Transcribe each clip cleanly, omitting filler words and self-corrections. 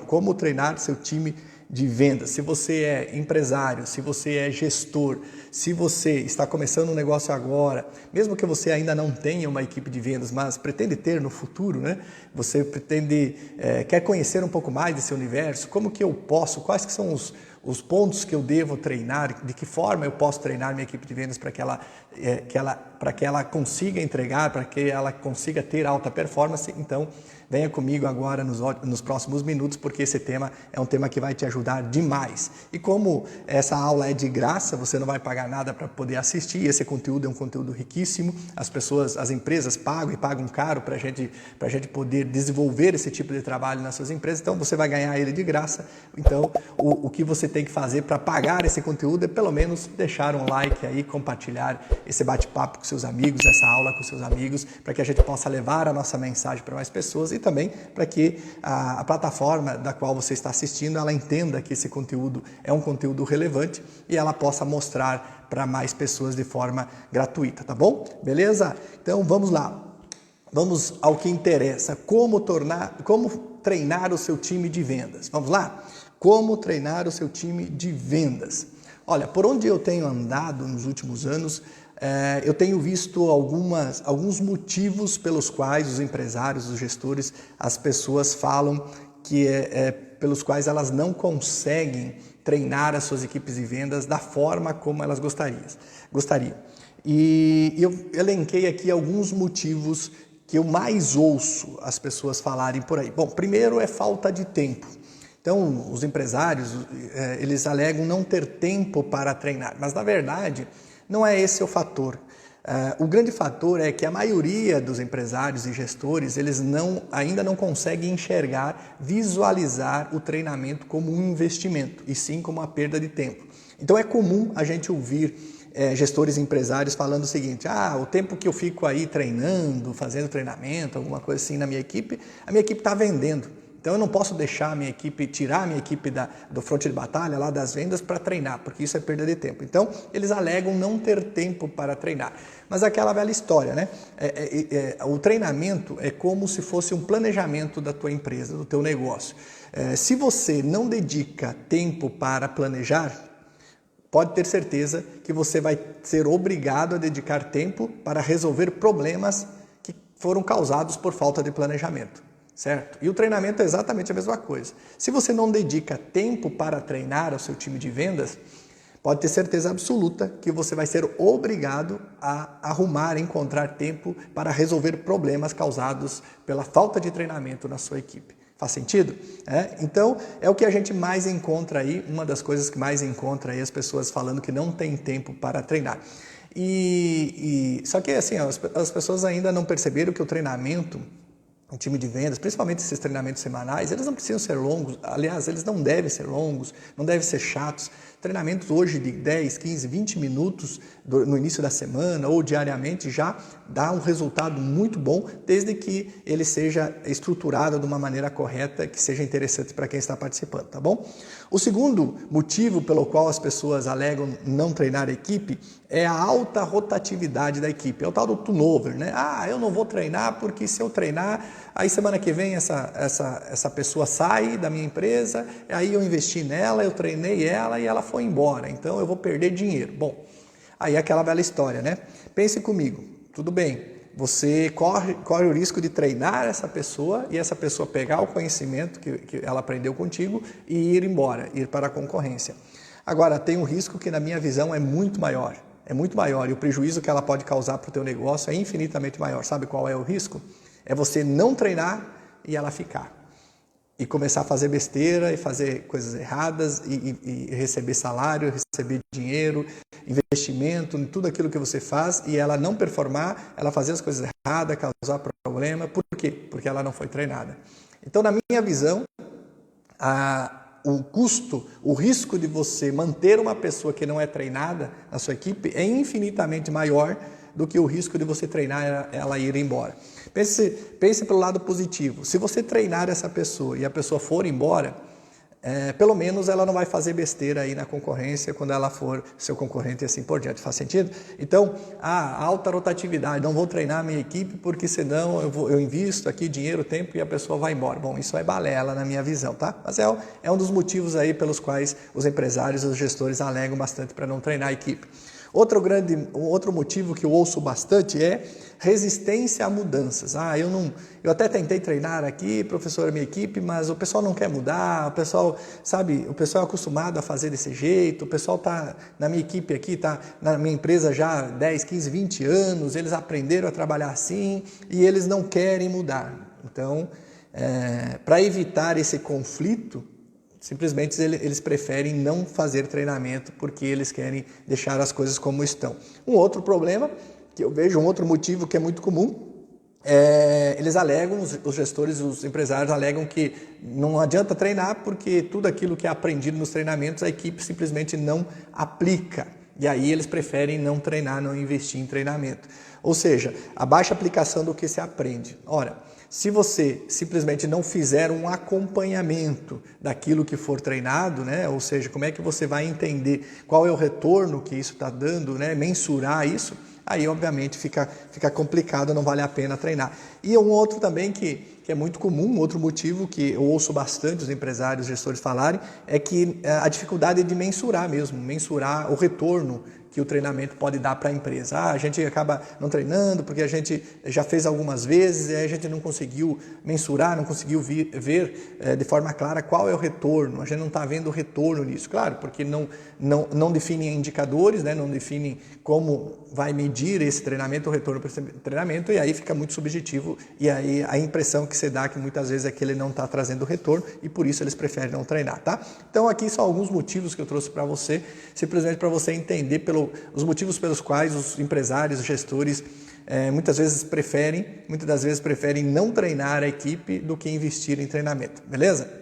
como treinar seu time de vendas. Se você é empresário, se você é gestor, se você está começando um negócio agora, mesmo que você ainda não tenha uma equipe de vendas, mas pretende ter no futuro, né? Você quer conhecer um pouco mais desse universo, como que eu posso, quais que são os pontos que eu devo treinar, de que forma eu posso treinar minha equipe de vendas para que ela consiga entregar, para que ela consiga ter alta performance. Então, venha comigo agora nos próximos minutos, porque esse tema é um tema que vai te ajudar demais. E como essa aula é de graça, você não vai pagar nada para poder assistir, esse conteúdo é um conteúdo riquíssimo, as empresas pagam e pagam caro para a gente poder desenvolver esse tipo de trabalho nas suas empresas, então você vai ganhar ele de graça. Então, o que você tem que fazer para pagar esse conteúdo é pelo menos deixar um like aí, compartilhar esse bate-papo com seus amigos, essa aula com seus amigos, para que a gente possa levar a nossa mensagem para mais pessoas e também para que a plataforma da qual você está assistindo, ela entenda que esse conteúdo é um conteúdo relevante e ela possa mostrar para mais pessoas de forma gratuita, tá bom? Beleza? Então vamos lá. Vamos ao que interessa, como treinar o seu time de vendas. Vamos lá? Como treinar o seu time de vendas? Olha, por onde eu tenho andado nos últimos anos, eu tenho visto alguns motivos pelos quais os empresários, os gestores, as pessoas falam que pelos quais elas não conseguem treinar as suas equipes de vendas da forma como elas gostariam. E eu elenquei aqui alguns motivos que eu mais ouço as pessoas falarem por aí. Bom, primeiro é falta de tempo. Então, os empresários, eles alegam não ter tempo para treinar, mas na verdade não é esse o fator. O grande fator é que a maioria dos empresários e gestores, eles ainda não conseguem enxergar, visualizar o treinamento como um investimento, e sim como uma perda de tempo. Então é comum a gente ouvir gestores e empresários falando o seguinte: o tempo que eu fico aí treinando, fazendo treinamento, alguma coisa assim na minha equipe, a minha equipe está vendendo. Então eu não posso deixar tirar a minha equipe do fronte de batalha, lá das vendas, para treinar, porque isso é perda de tempo. Então eles alegam não ter tempo para treinar. Mas aquela velha história, né? O treinamento é como se fosse um planejamento da tua empresa, do teu negócio. Se você não dedica tempo para planejar, pode ter certeza que você vai ser obrigado a dedicar tempo para resolver problemas que foram causados por falta de planejamento. Certo? E o treinamento é exatamente a mesma coisa. Se você não dedica tempo para treinar o seu time de vendas, pode ter certeza absoluta que você vai ser obrigado a encontrar tempo para resolver problemas causados pela falta de treinamento na sua equipe. Faz sentido? Então, é o que a gente mais encontra aí, uma das coisas que mais encontra aí as pessoas falando que não tem tempo para treinar. Só que assim, as pessoas ainda não perceberam que o treinamento, um time de vendas, principalmente esses treinamentos semanais, eles não precisam ser longos, aliás, eles não devem ser longos, não devem ser chatos. Treinamentos hoje de 10, 15, 20 minutos no início da semana ou diariamente já dá um resultado muito bom, desde que ele seja estruturado de uma maneira correta, que seja interessante para quem está participando, tá bom? O segundo motivo pelo qual as pessoas alegam não treinar a equipe é a alta rotatividade da equipe, é o tal do turnover, né? Eu não vou treinar porque se eu treinar, aí semana que vem essa pessoa sai da minha empresa, aí eu investi nela, eu treinei ela e ela foi embora, então eu vou perder dinheiro. Bom, aí é aquela bela história, né? Pense comigo, tudo bem, você corre o risco de treinar essa pessoa e essa pessoa pegar o conhecimento que ela aprendeu contigo e ir embora, ir para a concorrência. Agora, tem um risco que na minha visão é muito maior e o prejuízo que ela pode causar para o teu negócio é infinitamente maior. Sabe qual é o risco? É você não treinar e ela ficar. E começar a fazer besteira e fazer coisas erradas e receber salário, receber dinheiro, investimento, em tudo aquilo que você faz e ela não performar, ela fazer as coisas erradas, causar problema. Por quê? Porque ela não foi treinada. Então, na minha visão, o custo, o risco de você manter uma pessoa que não é treinada na sua equipe é infinitamente maior do que o risco de você treinar ela ir embora. Pense pelo lado positivo. Se você treinar essa pessoa e a pessoa for embora, pelo menos ela não vai fazer besteira aí na concorrência quando ela for seu concorrente e assim por diante. Faz sentido? Então, a alta rotatividade, não vou treinar a minha equipe porque senão eu invisto aqui dinheiro, tempo e a pessoa vai embora. Bom, isso é balela na minha visão, tá? Mas é um dos motivos aí pelos quais os empresários e os gestores alegam bastante para não treinar a equipe. Outro motivo que eu ouço bastante é resistência a mudanças. Eu até tentei treinar aqui, professor, a minha equipe, mas o pessoal não quer mudar, o pessoal é acostumado a fazer desse jeito, o pessoal está na minha equipe aqui, está na minha empresa já há 10, 15, 20 anos, eles aprenderam a trabalhar assim e eles não querem mudar. Então, para evitar esse conflito, simplesmente eles preferem não fazer treinamento porque eles querem deixar as coisas como estão. Um outro problema, que eu vejo, um outro motivo que é muito comum, eles alegam, os gestores, os empresários alegam que não adianta treinar porque tudo aquilo que é aprendido nos treinamentos a equipe simplesmente não aplica. E aí eles preferem não treinar, não investir em treinamento. Ou seja, a baixa aplicação do que se aprende. Ora, se você simplesmente não fizer um acompanhamento daquilo que for treinado, né? Ou seja, como é que você vai entender qual é o retorno que isso está dando, né? Mensurar isso, aí obviamente fica complicado, não vale a pena treinar. E um outro também que é muito comum, outro motivo que eu ouço bastante os empresários, gestores falarem, é que a dificuldade de mensurar o retorno que o treinamento pode dar para a empresa. A gente acaba não treinando porque a gente já fez algumas vezes e a gente não conseguiu mensurar, não conseguiu ver de forma clara qual é o retorno. A gente não está vendo o retorno nisso. Claro, porque não definem indicadores, né? Não definem como vai medir esse treinamento, o retorno para esse treinamento, e aí fica muito subjetivo e aí a impressão que você dá que muitas vezes é que ele não está trazendo retorno e por isso eles preferem não treinar, tá? Então aqui são alguns motivos que eu trouxe para você, simplesmente para você entender os motivos pelos quais os empresários, os gestores, muitas das vezes preferem não treinar a equipe do que investir em treinamento, beleza?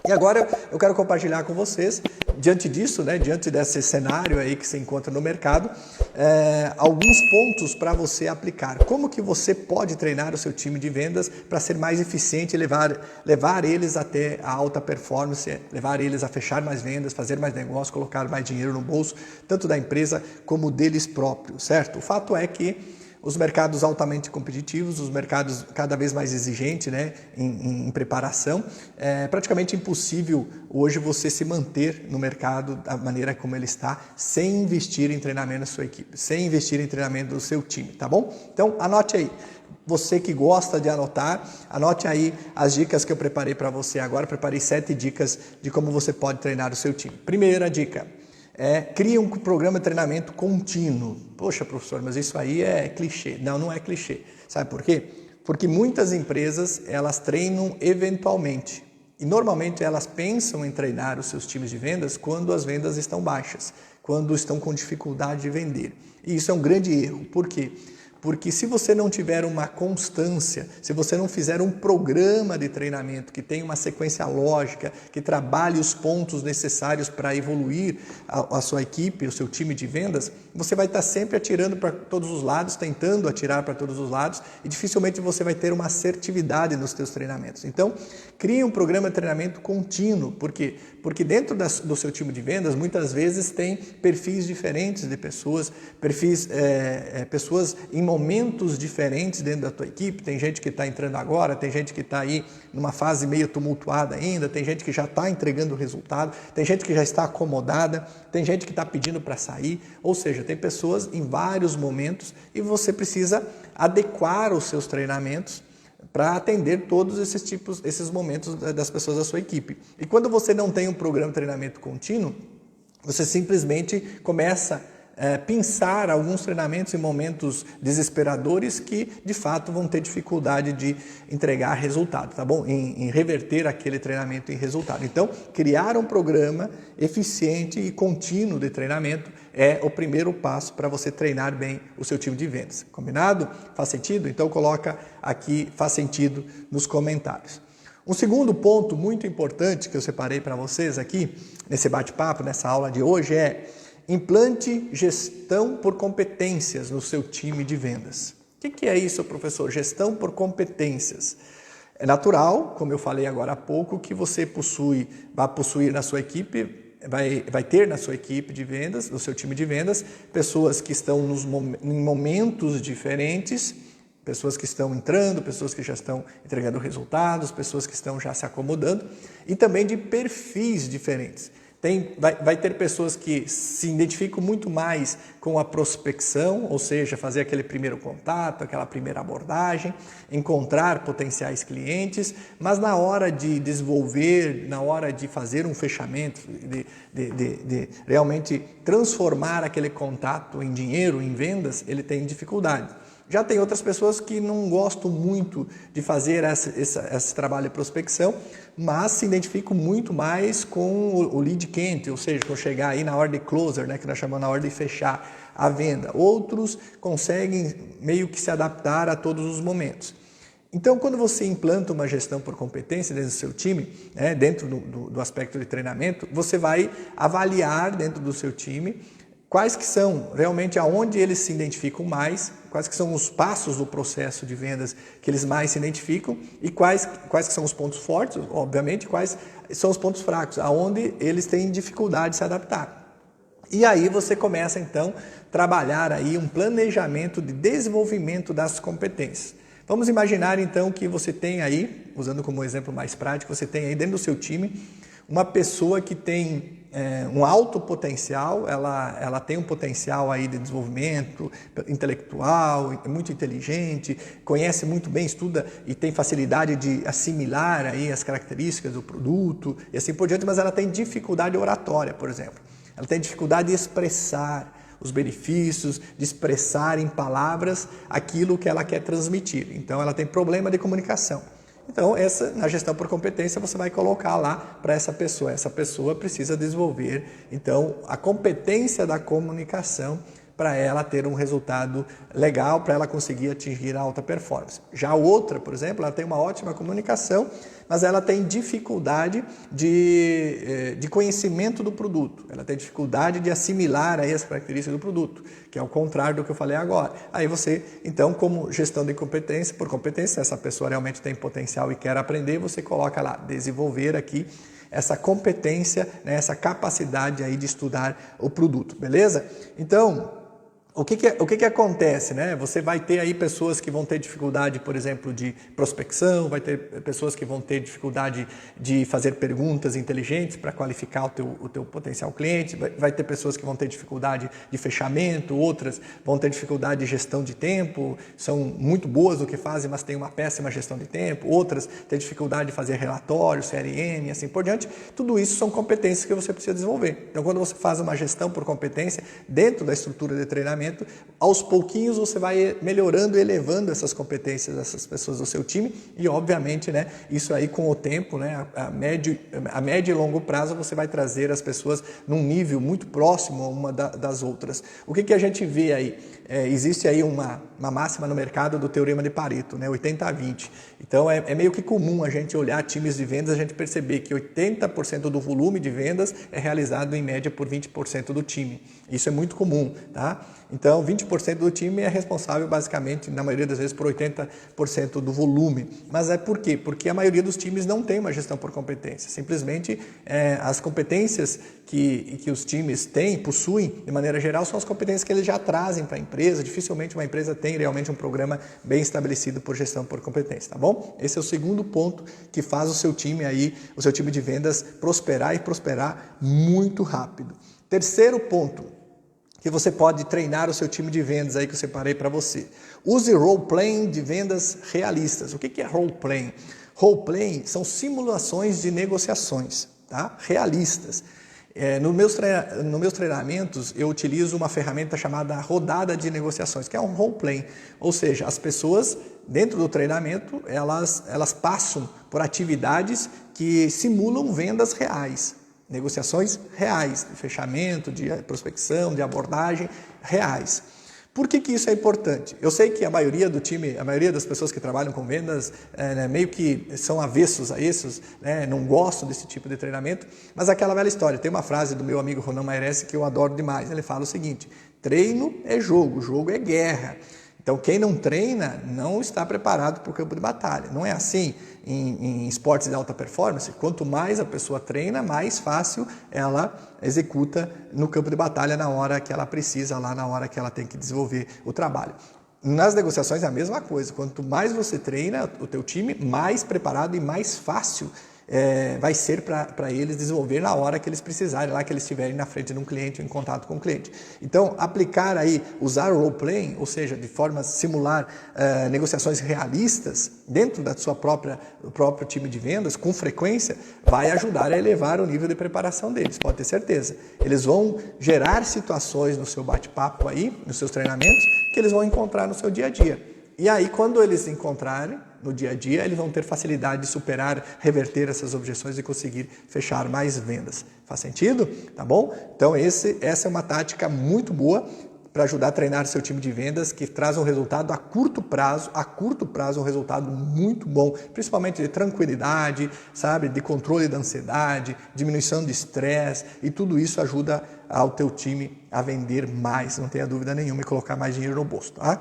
E agora eu quero compartilhar com vocês, diante disso, né, diante desse cenário aí que se encontra no mercado, alguns pontos para você aplicar. Como que você pode treinar o seu time de vendas para ser mais eficiente e levar eles até a alta performance, levar eles a fechar mais vendas, fazer mais negócio, colocar mais dinheiro no bolso, tanto da empresa como deles próprios, certo? O fato é que os mercados altamente competitivos, os mercados cada vez mais exigentes, né, em preparação, é praticamente impossível hoje você se manter no mercado da maneira como ele está, sem investir em treinamento da sua equipe, sem investir em treinamento do seu time, tá bom? Então, anote aí. Você que gosta de anotar, anote aí as dicas que eu preparei para você agora. Preparei 7 dicas de como você pode treinar o seu time. Primeira dica. Cria um programa de treinamento contínuo. Poxa, professor, mas isso aí é clichê. Não, não é clichê. Sabe por quê? Porque muitas empresas, elas treinam eventualmente. E normalmente elas pensam em treinar os seus times de vendas quando as vendas estão baixas, quando estão com dificuldade de vender. E isso é um grande erro. Por quê? Porque se você não tiver uma constância, se você não fizer um programa de treinamento que tenha uma sequência lógica, que trabalhe os pontos necessários para evoluir a sua equipe, o seu time de vendas, você vai estar sempre atirando para todos os lados, tentando atirar para todos os lados e dificilmente você vai ter uma assertividade nos seus treinamentos. Então, crie um programa de treinamento contínuo. Por quê? Porque dentro do seu time de vendas, muitas vezes tem perfis diferentes de pessoas, pessoas em momentos diferentes dentro da tua equipe. Tem gente que está entrando agora, tem gente que está aí numa fase meio tumultuada ainda, tem gente que já está entregando o resultado, tem gente que já está acomodada, tem gente que está pedindo para sair, ou seja, tem pessoas em vários momentos e você precisa adequar os seus treinamentos para atender todos esses momentos das pessoas da sua equipe. E quando você não tem um programa de treinamento contínuo, você simplesmente começa pensar alguns treinamentos em momentos desesperadores que, de fato, vão ter dificuldade de entregar resultado, tá bom? Em reverter aquele treinamento em resultado. Então, criar um programa eficiente e contínuo de treinamento é o primeiro passo para você treinar bem o seu time de vendas. Combinado? Faz sentido? Então, coloca aqui, faz sentido, nos comentários. Um segundo ponto muito importante que eu separei para vocês aqui, nesse bate-papo, nessa aula de hoje, é implante gestão por competências no seu time de vendas. O que é isso, professor? Gestão por competências. É natural, como eu falei agora há pouco, que você vai possuir na sua equipe, vai ter na sua equipe de vendas, no seu time de vendas, pessoas que estão em momentos diferentes, pessoas que estão entrando, pessoas que já estão entregando resultados, pessoas que estão já se acomodando, e também de perfis diferentes. Vai ter pessoas que se identificam muito mais com a prospecção, ou seja, fazer aquele primeiro contato, aquela primeira abordagem, encontrar potenciais clientes, mas na hora de desenvolver, na hora de fazer um fechamento, de realmente transformar aquele contato em dinheiro, em vendas, ele tem dificuldade. Já tem outras pessoas que não gostam muito de fazer esse trabalho de prospecção, mas se identificam muito mais com o lead quente, ou seja, com chegar aí na hora de closer, né, que nós chamamos na hora de fechar a venda. Outros conseguem meio que se adaptar a todos os momentos. Então, quando você implanta uma gestão por competência dentro do seu time, né, dentro do aspecto de treinamento, você vai avaliar dentro do seu time quais que são realmente aonde eles se identificam mais, quais que são os passos do processo de vendas que eles mais se identificam e quais que são os pontos fortes, obviamente, quais são os pontos fracos, aonde eles têm dificuldade de se adaptar. E aí você começa então a trabalhar aí um planejamento de desenvolvimento das competências. Vamos imaginar então que você tem aí, usando como exemplo mais prático, você tem aí dentro do seu time uma pessoa que tem um alto potencial, ela tem um potencial aí de desenvolvimento intelectual, é muito inteligente, conhece muito bem, estuda e tem facilidade de assimilar aí as características do produto e assim por diante, mas ela tem dificuldade oratória, por exemplo. Ela tem dificuldade de expressar os benefícios, de expressar em palavras aquilo que ela quer transmitir. Então, ela tem problema de comunicação. Então, na gestão por competência, você vai colocar lá para essa pessoa. Essa pessoa precisa desenvolver, então, a competência da comunicação para ela ter um resultado legal, para ela conseguir atingir a alta performance. Já a outra, por exemplo, ela tem uma ótima comunicação, mas ela tem dificuldade de conhecimento do produto. Ela tem dificuldade de assimilar aí as características do produto, que é o contrário do que eu falei agora. Aí você, então, como gestão de competência, por competência, essa pessoa realmente tem potencial e quer aprender, você coloca lá, desenvolver aqui essa competência, né, essa capacidade aí de estudar o produto, beleza? Então, o que acontece, né? Você vai ter aí pessoas que vão ter dificuldade, por exemplo, de prospecção, vai ter pessoas que vão ter dificuldade de fazer perguntas inteligentes para qualificar o teu potencial cliente, vai ter pessoas que vão ter dificuldade de fechamento, outras vão ter dificuldade de gestão de tempo, são muito boas no que fazem, mas têm uma péssima gestão de tempo, outras têm dificuldade de fazer relatório, CRM, assim por diante. Tudo isso são competências que você precisa desenvolver. Então, quando você faz uma gestão por competência dentro da estrutura de treinamento, aos pouquinhos você vai melhorando e elevando essas competências dessas pessoas do seu time e, obviamente, né, isso aí com o tempo, né, a médio e longo prazo, você vai trazer as pessoas num nível muito próximo uma das outras. O que a gente vê aí? Existe aí uma máxima no mercado do Teorema de Pareto, né, 80-20. Então, é meio que comum a gente olhar times de vendas, a gente perceber que 80% do volume de vendas é realizado em média por 20% do time. Isso é muito comum, tá? Então, 20% do time é responsável basicamente, na maioria das vezes, por 80% do volume. Mas é por quê? Porque a maioria dos times não tem uma gestão por competência. Simplesmente, as competências que os times possuem, de maneira geral, são as competências que eles já trazem para a empresa. Dificilmente uma empresa tem realmente um programa bem estabelecido por gestão por competência, tá bom? Esse é o segundo ponto que faz o seu time de vendas prosperar e prosperar muito rápido. Terceiro ponto, que você pode treinar o seu time de vendas aí que eu separei para você. Use role-playing de vendas realistas. O que é role-playing? Role-playing são simulações de negociações, tá? Realistas. Nos meus treinamentos, eu utilizo uma ferramenta chamada rodada de negociações, que é um role-playing. Ou seja, as pessoas, dentro do treinamento, elas passam por atividades que simulam vendas reais. Negociações reais, de fechamento, de prospecção, de abordagem reais. Por que isso é importante? Eu sei que a maioria do time, a maioria das pessoas que trabalham com vendas, meio que são avessos a isso, né? Não gostam desse tipo de treinamento, mas aquela velha história. Tem uma frase do meu amigo Ronan Maeresse que eu adoro demais. Ele fala o seguinte: treino é jogo é guerra. Então, quem não treina não está preparado para o campo de batalha. Não é assim em esportes de alta performance. Quanto mais a pessoa treina, mais fácil ela executa no campo de batalha na hora que ela precisa, lá na hora que ela tem que desenvolver o trabalho. Nas negociações é a mesma coisa. Quanto mais você treina o teu time, mais preparado e mais fácil vai ser para eles desenvolver na hora que eles precisarem, lá que eles estiverem na frente de um cliente ou em contato com o cliente. Então, aplicar aí, usar o role-playing, ou seja, de forma a simular negociações realistas dentro da sua do próprio time de vendas, com frequência, vai ajudar a elevar o nível de preparação deles, pode ter certeza. Eles vão gerar situações no seu bate-papo aí, nos seus treinamentos, que eles vão encontrar no seu dia a dia. E aí, quando eles encontrarem no dia a dia, eles vão ter facilidade de superar, reverter essas objeções e conseguir fechar mais vendas. Faz sentido? Tá bom? Então, essa é uma tática muito boa para ajudar a treinar seu time de vendas, que traz um resultado a curto prazo um resultado muito bom, principalmente de tranquilidade, sabe, de controle da ansiedade, diminuição de estresse, e tudo isso ajuda ao teu time a vender mais, não tenha dúvida nenhuma, e colocar mais dinheiro no bolso, tá?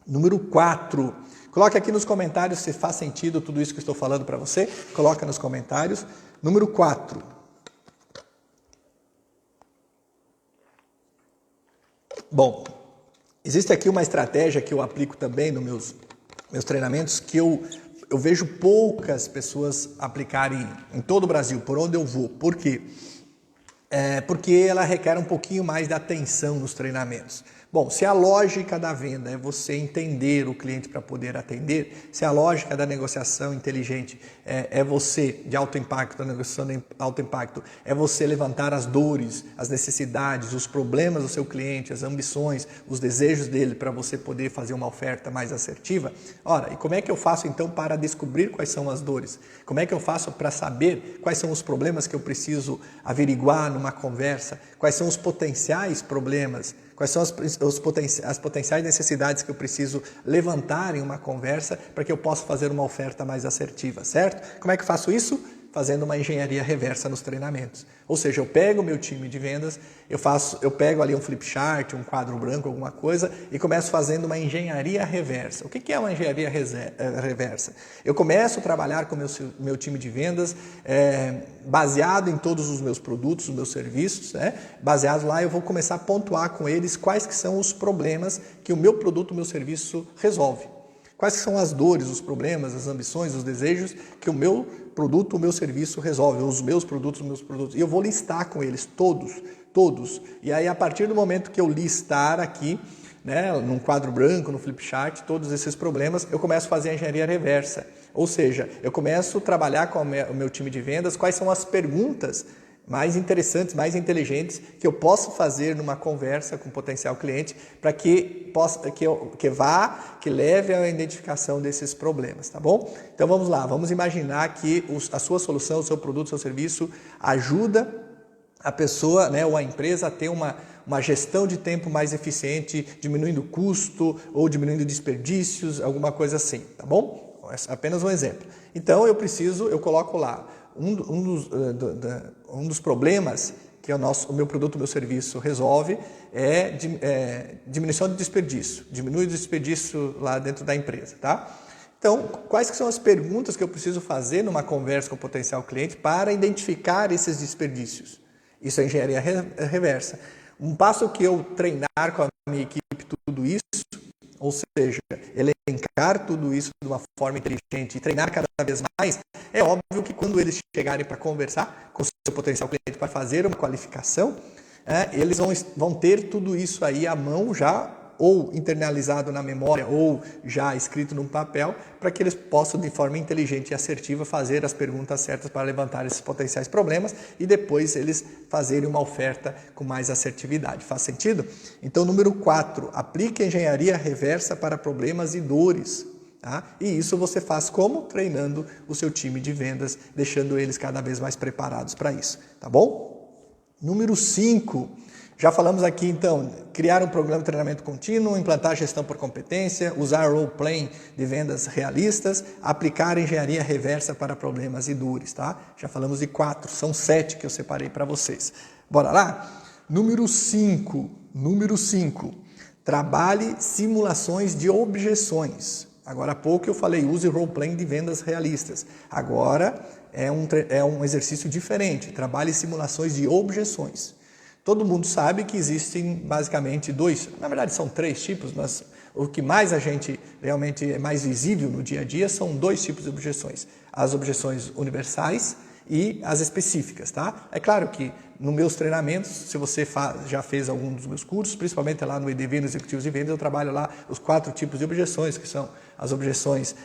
Número 4, coloque aqui nos comentários se faz sentido tudo isso que eu estou falando para você, coloca nos comentários. Número 4, bom, existe aqui uma estratégia que eu aplico também nos meus treinamentos, que eu vejo poucas pessoas aplicarem em todo o Brasil, por onde eu vou. Por quê? Porque ela requer um pouquinho mais de atenção nos treinamentos. Bom, se a lógica da venda é você entender o cliente para poder atender, se a lógica da negociação inteligente é você, de alto impacto, a negociação de alto impacto, é você levantar as dores, as necessidades, os problemas do seu cliente, as ambições, os desejos dele para você poder fazer uma oferta mais assertiva. Ora, e como é que eu faço então para descobrir quais são as dores? Como é que eu faço para saber quais são os problemas que eu preciso averiguar numa conversa? Quais são os potenciais problemas? Quais são as potenciais necessidades que eu preciso levantar em uma conversa para que eu possa fazer uma oferta mais assertiva, certo? Como é que eu faço isso? Fazendo uma engenharia reversa nos treinamentos. Ou seja, eu pego o meu time de vendas, eu pego ali um flip chart, um quadro branco, alguma coisa, e começo fazendo uma engenharia reversa. O que é uma engenharia reversa? Eu começo a trabalhar com o meu time de vendas baseado em todos os meus produtos, os meus serviços, né? Baseado lá, eu vou começar a pontuar com eles quais que são os problemas que o meu produto, o meu serviço resolve. Quais são as dores, os problemas, as ambições, os desejos que o meu produto, o meu serviço resolve, os meus produtos. E eu vou listar com eles todos. E aí, a partir do momento que eu listar aqui, né, num quadro branco, no flip chart, todos esses problemas, eu começo a fazer a engenharia reversa. Ou seja, eu começo a trabalhar com o meu time de vendas, quais são as perguntas mais interessantes, mais inteligentes que eu posso fazer numa conversa com o potencial cliente para que leve à identificação desses problemas, tá bom? Então vamos lá, vamos imaginar que a sua solução, o seu produto, o seu serviço ajuda a pessoa, né, ou a empresa a ter uma gestão de tempo mais eficiente, diminuindo o custo ou diminuindo desperdícios, alguma coisa assim, tá bom? Apenas um exemplo. Então eu coloco lá um dos problemas que o meu produto, o meu serviço resolve é diminuição de desperdício, diminui o desperdício lá dentro da empresa, tá? Então, quais que são as perguntas que eu preciso fazer numa conversa com o potencial cliente para identificar esses desperdícios? Isso é engenharia reversa. Um passo que eu treinar com a minha equipe tudo isso, ou seja, elencar tudo isso de uma forma inteligente e treinar cada vez mais, é óbvio que quando eles chegarem para conversar com o seu potencial cliente para fazer uma qualificação, eles vão ter tudo isso aí à mão já, ou internalizado na memória, ou já escrito num papel, para que eles possam, de forma inteligente e assertiva, fazer as perguntas certas para levantar esses potenciais problemas e depois eles fazerem uma oferta com mais assertividade. Faz sentido? Então, número 4, aplique a engenharia reversa para problemas e dores. Tá? E isso você faz como? Treinando o seu time de vendas, deixando eles cada vez mais preparados para isso. Tá bom? Número 5. Já falamos aqui, então, criar um programa de treinamento contínuo, implantar gestão por competência, usar role-playing de vendas realistas, aplicar engenharia reversa para problemas e dores, tá? Já falamos de 4, são 7 que eu separei para vocês. Bora lá? Número 5, Trabalhe simulações de objeções. Agora há pouco eu falei, use role-playing de vendas realistas. Agora é um exercício diferente. Trabalhe simulações de objeções. Todo mundo sabe que existem basicamente dois, na verdade são três tipos, mas o que mais a gente realmente é mais visível no dia a dia são dois tipos de objeções. As objeções universais e as específicas, tá? É claro que nos meus treinamentos, se você já fez algum dos meus cursos, principalmente lá no EDV, no Executivos de Vendas, eu trabalho lá os 4 tipos de objeções, que são as objeções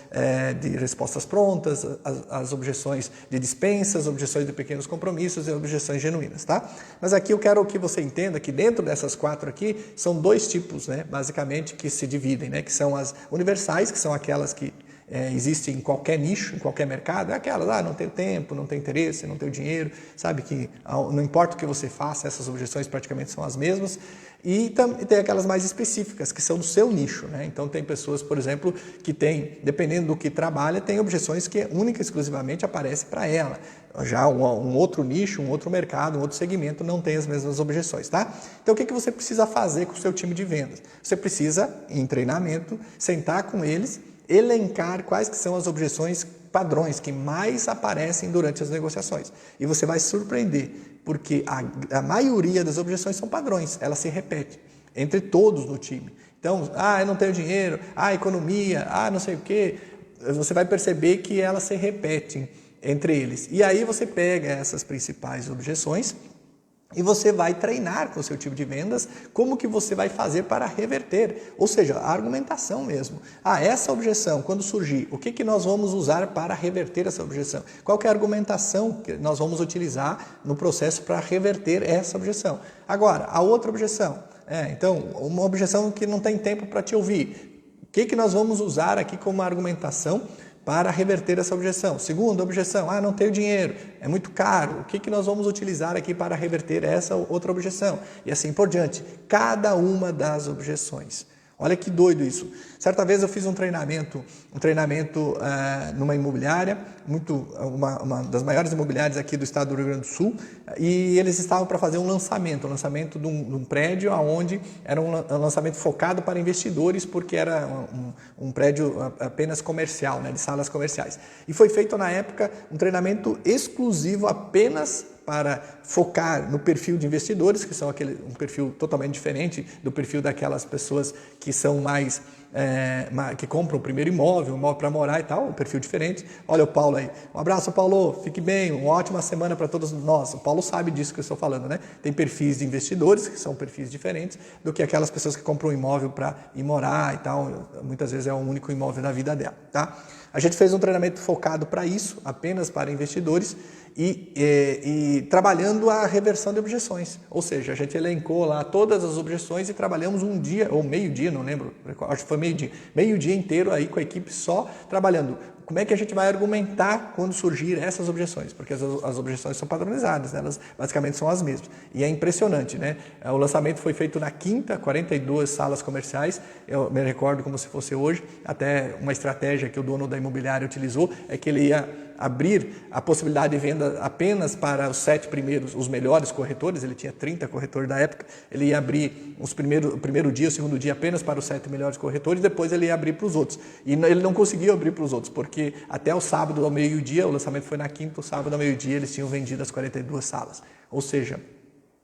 de respostas prontas, as objeções de dispensa, as objeções de pequenos compromissos e as objeções genuínas, tá? Mas aqui eu quero que você entenda que dentro dessas 4 aqui, são 2 tipos, né, basicamente, que se dividem, né, que são as universais, que são aquelas que existe em qualquer nicho, em qualquer mercado, é aquelas, não tenho tempo, não tenho interesse, não tenho dinheiro, sabe que não importa o que você faça, essas objeções praticamente são as mesmas. E tem aquelas mais específicas, que são do seu nicho, né? Então tem pessoas, por exemplo, que tem, dependendo do que trabalha, tem objeções que única e exclusivamente aparecem para ela. Já um outro nicho, um outro mercado, um outro segmento não tem as mesmas objeções, tá? Então o que você precisa fazer com o seu time de vendas? Você precisa, em treinamento, sentar com eles, elencar quais que são as objeções padrões que mais aparecem durante as negociações. E você vai se surpreender, porque a maioria das objeções são padrões, elas se repetem entre todos no time. Então, eu não tenho dinheiro, economia, não sei o quê. Você vai perceber que elas se repetem entre eles. E aí você pega essas principais objeções e você vai treinar com o seu time de vendas como que você vai fazer para reverter, ou seja, a argumentação mesmo. Essa objeção, quando surgir, o que nós vamos usar para reverter essa objeção? Qual que é a argumentação que nós vamos utilizar no processo para reverter essa objeção? Agora, a outra objeção, então, uma objeção que não tem tempo para te ouvir. O que nós vamos usar aqui como argumentação para reverter essa objeção? Segunda objeção, não tenho dinheiro, é muito caro. O que nós vamos utilizar aqui para reverter essa outra objeção? E assim por diante, cada uma das objeções. Olha que doido isso. Certa vez eu fiz um treinamento numa imobiliária, uma das maiores imobiliárias aqui do estado do Rio Grande do Sul, e eles estavam para fazer um lançamento de um prédio onde era um lançamento focado para investidores, porque era um prédio apenas comercial, né, de salas comerciais. E foi feito na época um treinamento exclusivo apenas para focar no perfil de investidores, que são um perfil totalmente diferente do perfil daquelas pessoas que são mais que compram o primeiro imóvel, um imóvel para morar e tal, um perfil diferente. Olha o Paulo aí. Um abraço, Paulo. Fique bem. Uma ótima semana para todos nós. O Paulo sabe disso que eu estou falando, né? Tem perfis de investidores, que são perfis diferentes do que aquelas pessoas que compram um imóvel para ir morar e tal. Muitas vezes é o único imóvel da vida dela, tá? A gente fez um treinamento focado para isso, apenas para investidores, e trabalhando a reversão de objeções. Ou seja, a gente elencou lá todas as objeções e trabalhamos um dia, ou meio-dia, não lembro, acho que foi meio-dia inteiro aí com a equipe só trabalhando. Como é que a gente vai argumentar quando surgir essas objeções? Porque as objeções são padronizadas, né? Elas basicamente são as mesmas. E é impressionante, né? O lançamento foi feito na quinta, 42 salas comerciais, eu me recordo como se fosse hoje, até uma estratégia que o dono da imobiliária utilizou é que ele ia abrir a possibilidade de venda apenas para os 7 primeiros, os melhores corretores, ele tinha 30 corretores da época, ele ia abrir o primeiro dia, o segundo dia apenas para os 7 melhores corretores, depois ele ia abrir para os outros. E ele não conseguiu abrir para os outros, porque até o sábado ao meio-dia, o lançamento foi na quinta, o sábado ao meio-dia eles tinham vendido as 42 salas. Ou seja,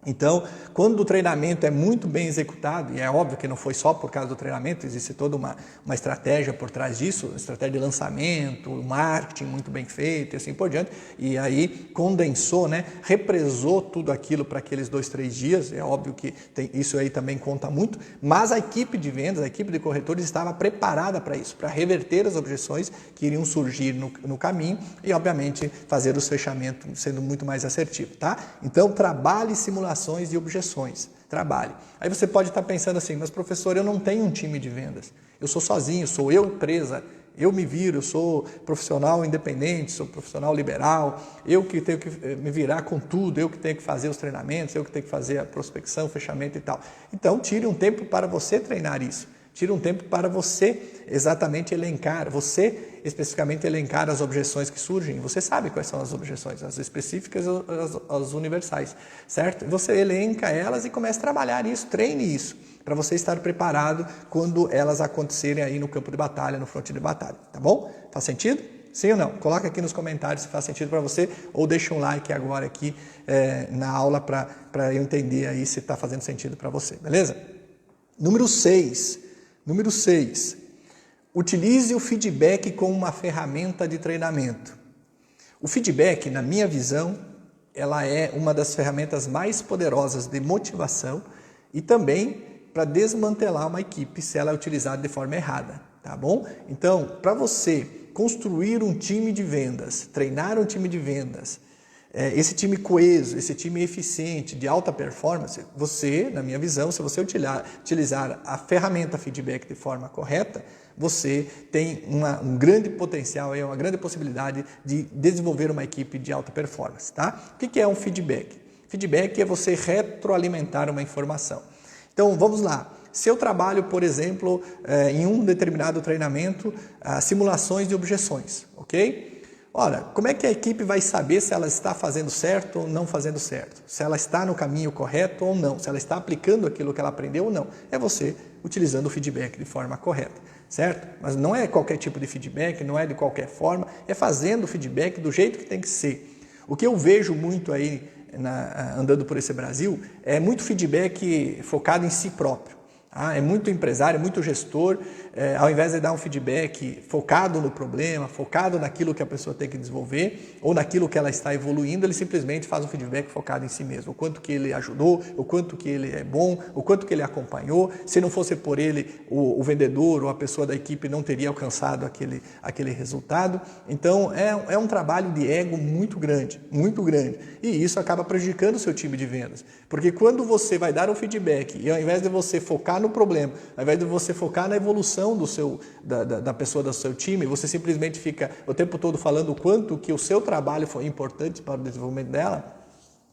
então, quando o treinamento é muito bem executado, e é óbvio que não foi só por causa do treinamento, existe toda uma estratégia por trás disso, estratégia de lançamento, marketing muito bem feito e assim por diante, e aí condensou, né, represou tudo aquilo para aqueles 2, 3 dias, é óbvio que isso aí também conta muito, mas a equipe de vendas, a equipe de corretores estava preparada para isso, para reverter as objeções que iriam surgir no caminho e, obviamente, fazer os fechamentos sendo muito mais assertivo, tá? Então, trabalhe simulação de objeções, trabalhe. Aí você pode estar pensando assim, mas professor, eu não tenho um time de vendas, eu sou sozinho, sou eu empresa, eu me viro, eu sou profissional independente, sou profissional liberal, eu que tenho que me virar com tudo, eu que tenho que fazer os treinamentos, eu que tenho que fazer a prospecção, fechamento e tal. Então, tire um tempo para você treinar isso. Tira um tempo para você exatamente elencar, você especificamente elencar as objeções que surgem. Você sabe quais são as objeções, as específicas e as universais, certo? Você elenca elas e começa a trabalhar isso, treine isso. para você estar preparado quando elas acontecerem aí no campo de batalha, no fronte de batalha, tá bom? Faz sentido? Sim ou não? Coloca aqui nos comentários se faz sentido para você ou deixa um like agora aqui na aula para eu entender aí se está fazendo sentido para você, beleza? Número 6. Utilize o feedback como uma ferramenta de treinamento. O feedback, na minha visão, ela é uma das ferramentas mais poderosas de motivação e também para desmantelar uma equipe se ela é utilizada de forma errada, tá bom? Então, para você construir um time de vendas, treinar um time de vendas, esse time coeso, esse time eficiente, de alta performance, você, na minha visão, se você utilizar a ferramenta feedback de forma correta, você tem um grande potencial, uma grande possibilidade de desenvolver uma equipe de alta performance, tá? O que é um feedback? Feedback é você retroalimentar uma informação. Então, vamos lá. Se eu trabalho, por exemplo, em um determinado treinamento, simulações de objeções, ok? Ora, como é que a equipe vai saber se ela está fazendo certo ou não fazendo certo? Se ela está no caminho correto ou não? Se ela está aplicando aquilo que ela aprendeu ou não? É você utilizando o feedback de forma correta, certo? Mas não é qualquer tipo de feedback, não é de qualquer forma, é fazendo o feedback do jeito que tem que ser. O que eu vejo muito aí, andando por esse Brasil, é muito feedback focado em si próprio. É muito empresário, muito gestor, ao invés de dar um feedback focado no problema, focado naquilo que a pessoa tem que desenvolver ou naquilo que ela está evoluindo, ele simplesmente faz um feedback focado em si mesmo. O quanto que ele ajudou, o quanto que ele é bom, o quanto que ele acompanhou. Se não fosse por ele, o vendedor ou a pessoa da equipe não teria alcançado aquele resultado. Então, é um trabalho de ego muito grande, muito grande. E isso acaba prejudicando o seu time de vendas. Porque quando você vai dar um feedback e ao invés de você focar no problema, ao invés de você focar na evolução da pessoa do seu time, você simplesmente fica o tempo todo falando o quanto que o seu trabalho foi importante para o desenvolvimento dela.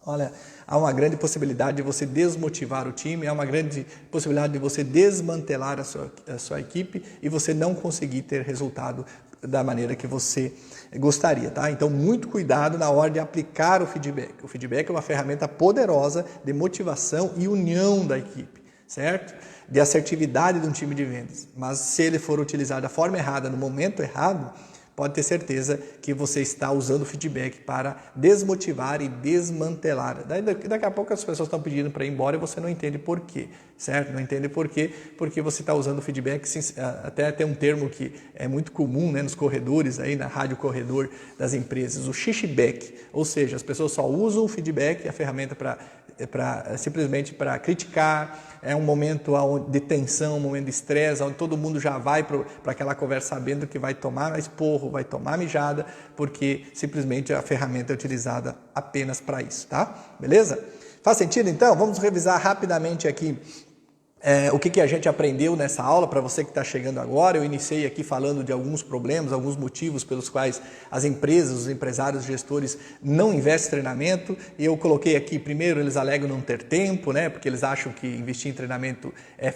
Olha, há uma grande possibilidade de você desmotivar o time, há uma grande possibilidade de você desmantelar a sua equipe e você não conseguir ter resultado da maneira que você gostaria, tá? Então, muito cuidado na hora de aplicar o feedback. O feedback é uma ferramenta poderosa de motivação e união da equipe, certo? De assertividade de um time de vendas. Mas se ele for utilizado da forma errada, no momento errado, pode ter certeza que você está usando o feedback para desmotivar e desmantelar. Daqui a pouco as pessoas estão pedindo para ir embora e você não entende por quê, certo? Não entende por quê, porque você está usando o feedback, até tem um termo que é muito comum, né, nos corredores, aí na rádio corredor das empresas, o xixi-back, ou seja, as pessoas só usam o feedback, a ferramenta simplesmente para criticar, é um momento de tensão, um momento de estresse, onde todo mundo já vai para aquela conversa sabendo que vai tomar esporro, vai tomar mijada, porque simplesmente a ferramenta é utilizada apenas para isso, tá? Beleza? Faz sentido então? Vamos revisar rapidamente aqui o que a gente aprendeu nessa aula. Para você que está chegando agora, eu iniciei aqui falando de alguns problemas, alguns motivos pelos quais as empresas, os empresários, os gestores não investem em treinamento. E eu coloquei aqui, primeiro, eles alegam não ter tempo, né? Porque eles acham que investir em treinamento é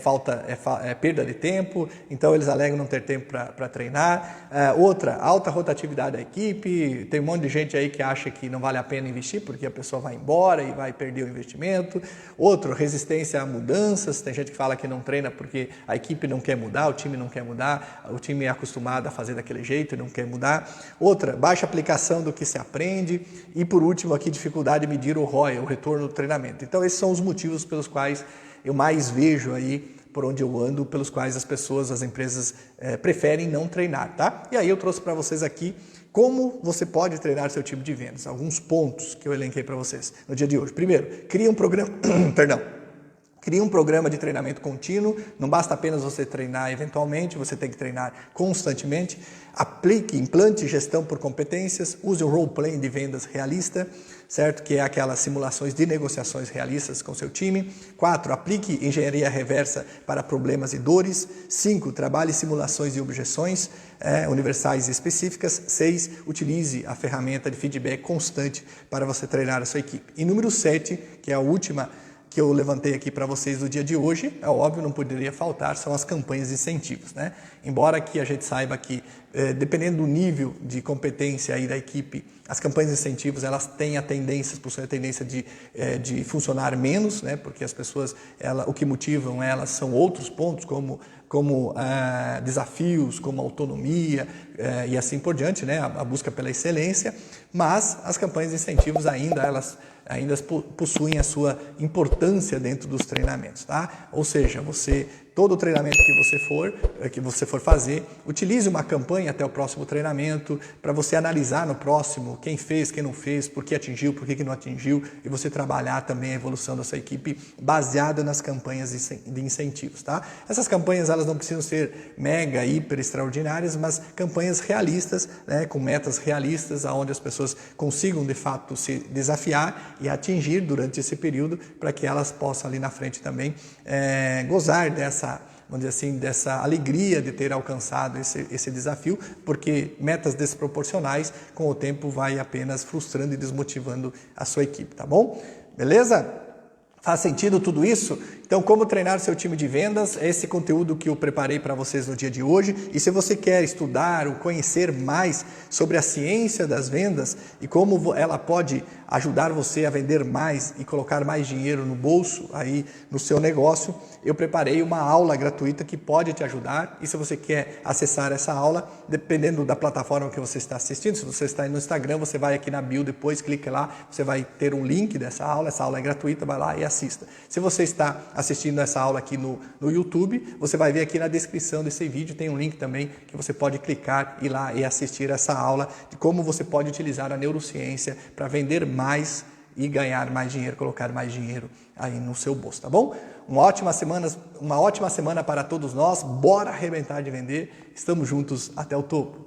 perda de tempo, então eles alegam não ter tempo para treinar. Outra, alta rotatividade da equipe, tem um monte de gente aí que acha que não vale a pena investir porque a pessoa vai embora e vai perder o investimento. Outro, resistência a mudanças, tem gente que fala que não treina porque a equipe não quer mudar, o time não quer mudar, o time é acostumado a fazer daquele jeito e não quer mudar. Outra, baixa aplicação do que se aprende. E por último aqui, dificuldade de medir o ROI, o retorno do treinamento. Então esses são os motivos pelos quais eu mais vejo aí, por onde eu ando, pelos quais as pessoas, as empresas preferem não treinar, tá? E aí eu trouxe para vocês aqui como você pode treinar seu time de vendas, alguns pontos que eu elenquei para vocês no dia de hoje. Primeiro, cria um programa, Crie um programa de treinamento contínuo, não basta apenas você treinar eventualmente, você tem que treinar constantemente. Implante gestão por competências, use o role-playing de vendas realista, certo? Que é aquelas simulações de negociações realistas com seu time. 4, aplique engenharia reversa para problemas e dores. 5, trabalhe simulações e objeções universais e específicas. 6, utilize a ferramenta de feedback constante para você treinar a sua equipe. E número 7, que é a última que eu levantei aqui para vocês no dia de hoje, é óbvio, não poderia faltar, são as campanhas de incentivos, né? Embora que a gente saiba que, dependendo do nível de competência aí da equipe, as campanhas de incentivos, elas têm possuem a tendência de funcionar menos, né? Porque as pessoas, o que motivam elas são outros pontos, como desafios, como autonomia e assim por diante, né? A busca pela excelência, mas as campanhas de incentivos elas ainda possuem a sua importância dentro dos treinamentos, tá? Ou seja, todo treinamento que você for fazer, utilize uma campanha até o próximo treinamento para você analisar no próximo quem fez, quem não fez, por que atingiu, por que não atingiu, e você trabalhar também a evolução da sua equipe baseada nas campanhas de incentivos, tá? Essas campanhas, elas não precisam ser mega, hiper extraordinárias, mas campanhas realistas, né, com metas realistas, onde as pessoas consigam de fato se desafiar e atingir durante esse período, para que elas possam ali na frente também gozar vamos dizer assim, dessa alegria de ter alcançado esse desafio, porque metas desproporcionais com o tempo vai apenas frustrando e desmotivando a sua equipe, tá bom? Beleza? Faz sentido tudo isso? Então, como treinar seu time de vendas? Esse conteúdo que eu preparei para vocês no dia de hoje. E se você quer estudar ou conhecer mais sobre a ciência das vendas e como ela pode ajudar você a vender mais e colocar mais dinheiro no bolso aí no seu negócio, eu preparei uma aula gratuita que pode te ajudar. E se você quer acessar essa aula, dependendo da plataforma que você está assistindo, se você está no Instagram, você vai aqui na bio, depois clica lá, você vai ter um link dessa aula. Essa aula é gratuita, vai lá e assista. Se você está assistindo essa aula aqui no YouTube, você vai ver aqui na descrição desse vídeo, tem um link também que você pode clicar, ir lá e assistir essa aula de como você pode utilizar a neurociência para vender mais e ganhar mais dinheiro, colocar mais dinheiro aí no seu bolso, tá bom? Uma ótima semana para todos nós, bora arrebentar de vender, estamos juntos até o topo.